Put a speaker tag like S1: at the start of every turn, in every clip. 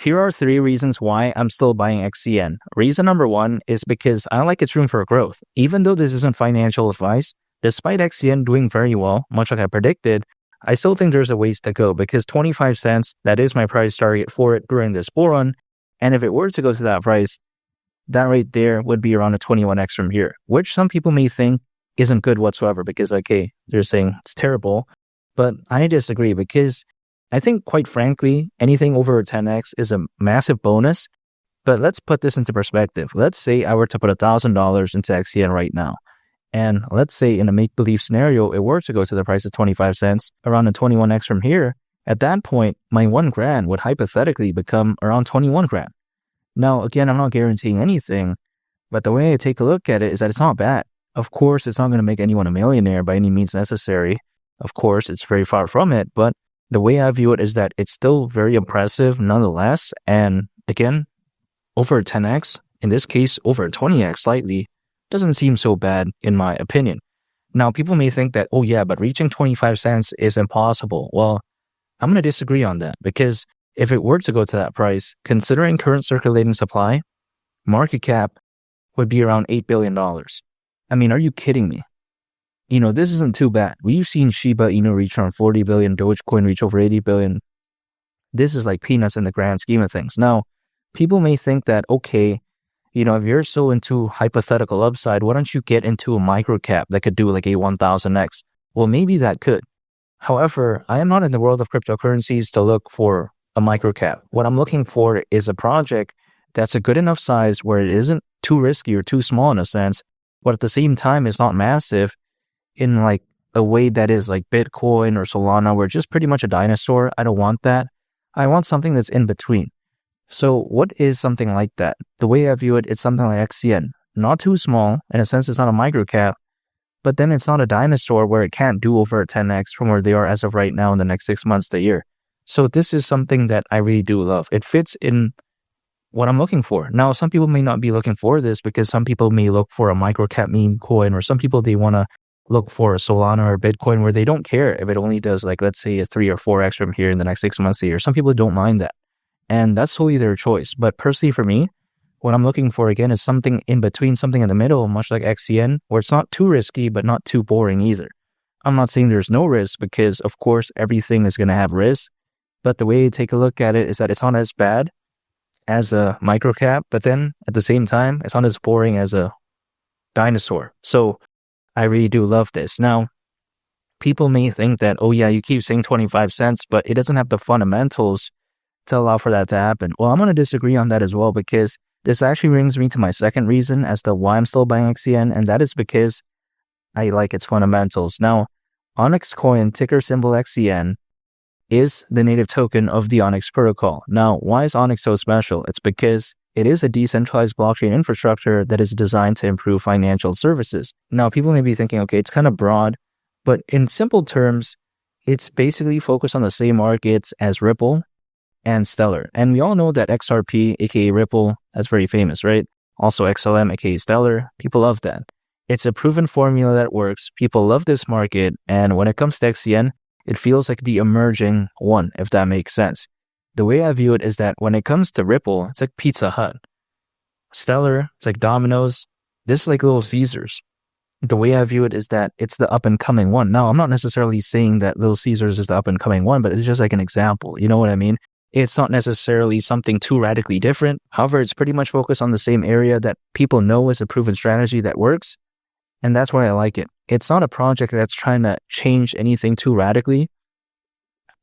S1: here are 3 reasons why I'm still buying XCN. Reason number 1 is because I like its room for growth. Even though this isn't financial advice, despite XCN doing very well, much like I predicted, I still think there's a ways to go because 25 cents, that is my price target for it during this bull run. And if it were to go to that price, that right there would be around a 21x from here, which some people may think isn't good whatsoever because, okay, they're saying it's terrible. But I disagree because I think, quite frankly, anything over a 10x is a massive bonus. But let's put this into perspective. Let's say I were to put $1,000 into XCN right now. And let's say in a make-believe scenario, it were to go to the price of 25 cents, around a 21x from here. At that point, my $1,000 would hypothetically become around 21 grand. Now, again, I'm not guaranteeing anything, but the way I take a look at it is that it's not bad. Of course, it's not going to make anyone a millionaire by any means necessary. Of course, it's very far from it, but the way I view it is that it's still very impressive nonetheless. And again, over a 10x, in this case, over a 20x slightly, doesn't seem so bad in my opinion. Now, people may think that, oh yeah, but reaching 25 cents is impossible. Well, I'm going to disagree on that because if it were to go to that price, considering current circulating supply, market cap would be around $8 billion. I mean, are you kidding me? This isn't too bad. We've seen Shiba Inu reach around 40 billion, Dogecoin reach over 80 billion. This is like peanuts in the grand scheme of things. Now, people may think that, okay, if you're so into hypothetical upside, why don't you get into a micro cap that could do like a 1000x? Well, maybe that could. However, I am not in the world of cryptocurrencies to look for a micro cap. What I'm looking for is a project that's a good enough size where it isn't too risky or too small in a sense, but at the same time, it's not massive in like a way that is like Bitcoin or Solana, where it's just pretty much a dinosaur. I don't want that. I want something that's in between. So what is something like that? The way I view it, it's something like XCN. Not too small. In a sense, it's not a micro cap, but then it's not a dinosaur where it can't do over a 10x from where they are as of right now in the next 6 months to a year. So this is something that I really do love. It fits in what I'm looking for. Now, some people may not be looking for this because some people may look for a micro cap meme coin, or some people, they want to look for a Solana or Bitcoin where they don't care if it only does like, let's say a 3 or 4x from here in the next 6 months to a year. Some people don't mind that. And that's totally their choice. But personally for me, what I'm looking for again is something in between, something in the middle, much like XCN, where it's not too risky, but not too boring either. I'm not saying there's no risk because of course everything is going to have risk. But the way you take a look at it is that it's not as bad as a micro cap, but then at the same time, it's not as boring as a dinosaur. So I really do love this. Now, people may think that, oh yeah, you keep saying 25 cents, but it doesn't have the fundamentals to allow for that to happen. Well, I'm going to disagree on that as well because this actually brings me to my second reason as to why I'm still buying XCN, and that is because I like its fundamentals. Now, Onyxcoin, ticker symbol XCN, is the native token of the Onyx protocol. Now, why is Onyx so special? It's because it is a decentralized blockchain infrastructure that is designed to improve financial services. Now, people may be thinking, okay, it's kind of broad, but in simple terms, it's basically focused on the same markets as Ripple and Stellar. And we all know that XRP, aka Ripple, that's very famous, right? Also XLM, aka Stellar, people love that. It's a proven formula that works. People love this market. And when it comes to XCN, it feels like the emerging one, if that makes sense. The way I view it is that when it comes to Ripple, it's like Pizza Hut. Stellar, it's like Domino's. This is like Little Caesars. The way I view it is that it's the up-and-coming one. Now, I'm not necessarily saying that Little Caesars is the up-and-coming one, but it's just like an example. You know what I mean? It's not necessarily something too radically different. However, it's pretty much focused on the same area that people know is a proven strategy that works. And that's why I like it. It's not a project that's trying to change anything too radically.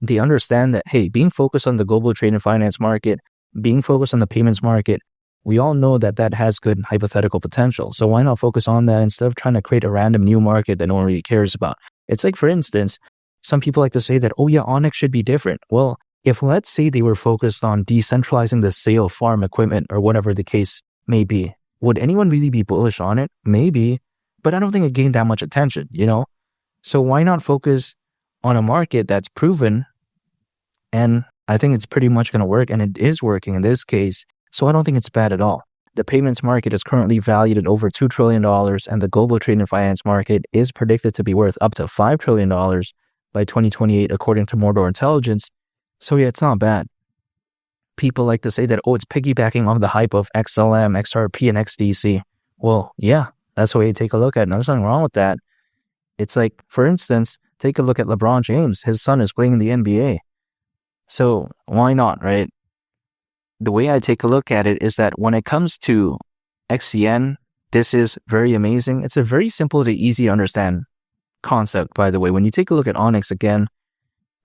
S1: They understand that, hey, being focused on the global trade and finance market, being focused on the payments market, we all know that that has good hypothetical potential. So why not focus on that instead of trying to create a random new market that no one really cares about? It's like, for instance, some people like to say that, oh yeah, Onyx should be different. Well, if let's say they were focused on decentralizing the sale of farm equipment or whatever the case may be, would anyone really be bullish on it? Maybe, but I don't think it gained that much attention, you know? So why not focus on a market that's proven? And I think it's pretty much going to work, and it is working in this case. So I don't think it's bad at all. The payments market is currently valued at over $2 trillion, and the global trade and finance market is predicted to be worth up to $5 trillion by 2028, according to Mordor Intelligence. So yeah, it's not bad. people like to say that, oh, it's piggybacking on the hype of XLM, XRP, and XDC. Well, yeah, that's the way you take a look at it. There's nothing wrong with that. It's like, for instance, take a look at LeBron James. His son is playing in the NBA. So why not, right? The way I take a look at it is that when it comes to XCN, this is very amazing. It's a very simple to easy to understand concept, by the way. When you take a look at Onyx again,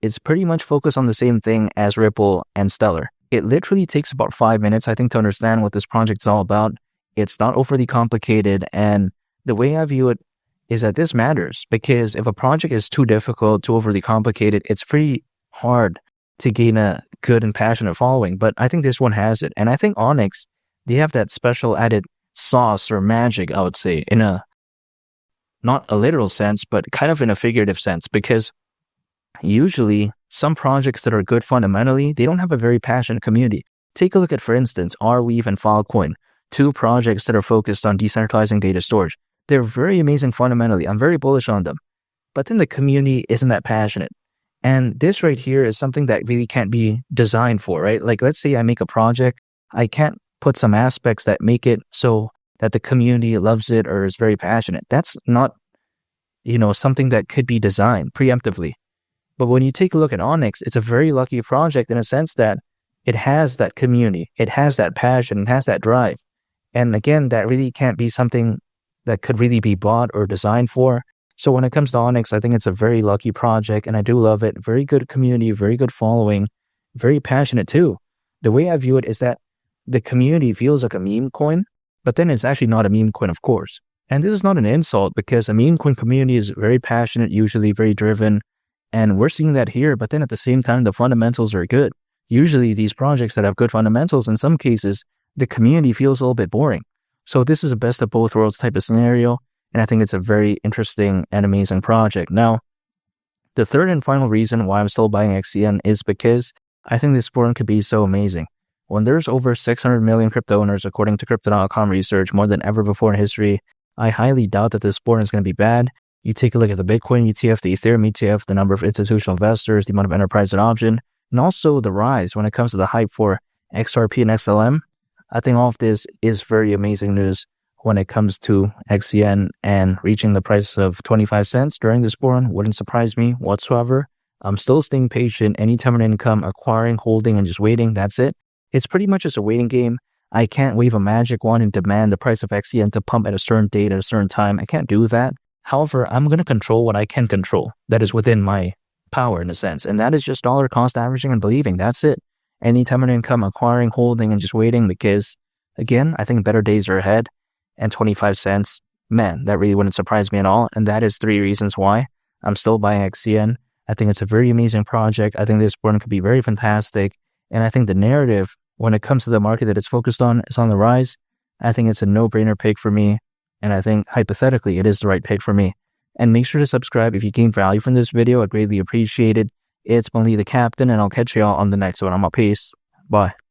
S1: it's pretty much focused on the same thing as Ripple and Stellar. It literally takes about 5 minutes, I think, to understand what this project is all about. It's not overly complicated, and the way I view it is that this matters, because if a project is too difficult, too overly complicated, it's pretty hard to gain a good and passionate following. But I think this one has it, and I think Onyx, they have that special added sauce or magic, I would say, in a not a literal sense, but kind of in a figurative sense, because usually some projects that are good fundamentally, they don't have a very passionate community. Take a look at, for instance, Arweave and Filecoin, two projects that are focused on decentralizing data storage. They're very amazing fundamentally. I'm very bullish on them. But then the community isn't that passionate. And this right here is something that really can't be designed for, right? Like, let's say I make a project, I can't put some aspects that make it so that the community loves it or is very passionate. That's not, something that could be designed preemptively. But when you take a look at Onyx, it's a very lucky project in a sense that it has that community, it has that passion, it has that drive. And again, that really can't be something that could really be bought or designed for. So when it comes to Onyx, I think it's a very lucky project, and I do love it. Very good community, very good following, very passionate too. The way I view it is that the community feels like a meme coin, but then it's actually not a meme coin, of course. And this is not an insult, because a meme coin community is very passionate, usually very driven, and we're seeing that here. But then at the same time, the fundamentals are good. Usually these projects that have good fundamentals, in some cases, the community feels a little bit boring. So this is a best of both worlds type of scenario, and I think it's a very interesting and amazing project. Now, the third and final reason why I'm still buying XCN is because I think this sporting could be so amazing. When there's over 600 million crypto owners, according to Crypto.com research, more than ever before in history, I highly doubt that this sporting is going to be bad. You take a look at the Bitcoin ETF, the Ethereum ETF, the number of institutional investors, the amount of enterprise adoption, and also the rise when it comes to the hype for XRP and XLM. I think all of this is very amazing news when it comes to XCN, and reaching the price of 25 cents during this bull run wouldn't surprise me whatsoever. I'm still staying patient, anytime an income, acquiring, holding, and just waiting. That's it. It's pretty much just a waiting game. I can't wave a magic wand and demand the price of XCN to pump at a certain date at a certain time. I can't do that. However, I'm going to control what I can control. That is within my power in a sense. And that is just dollar cost averaging and believing. That's it. Anytime an income, acquiring, holding, and just waiting, because again, I think better days are ahead. And 25 cents, man, that really wouldn't surprise me at all. And that is 3 reasons why I'm still buying XCN. I think it's a very amazing project. I think this one could be very fantastic. And I think the narrative, when it comes to the market that it's focused on, is on the rise. I think it's a no-brainer pick for me. And I think, hypothetically, it is the right pick for me. And make sure to subscribe if you gain value from this video. I'd greatly appreciate it. It's Mali the Captain, and I'll catch y'all on the next one. I'm out. Peace. Bye.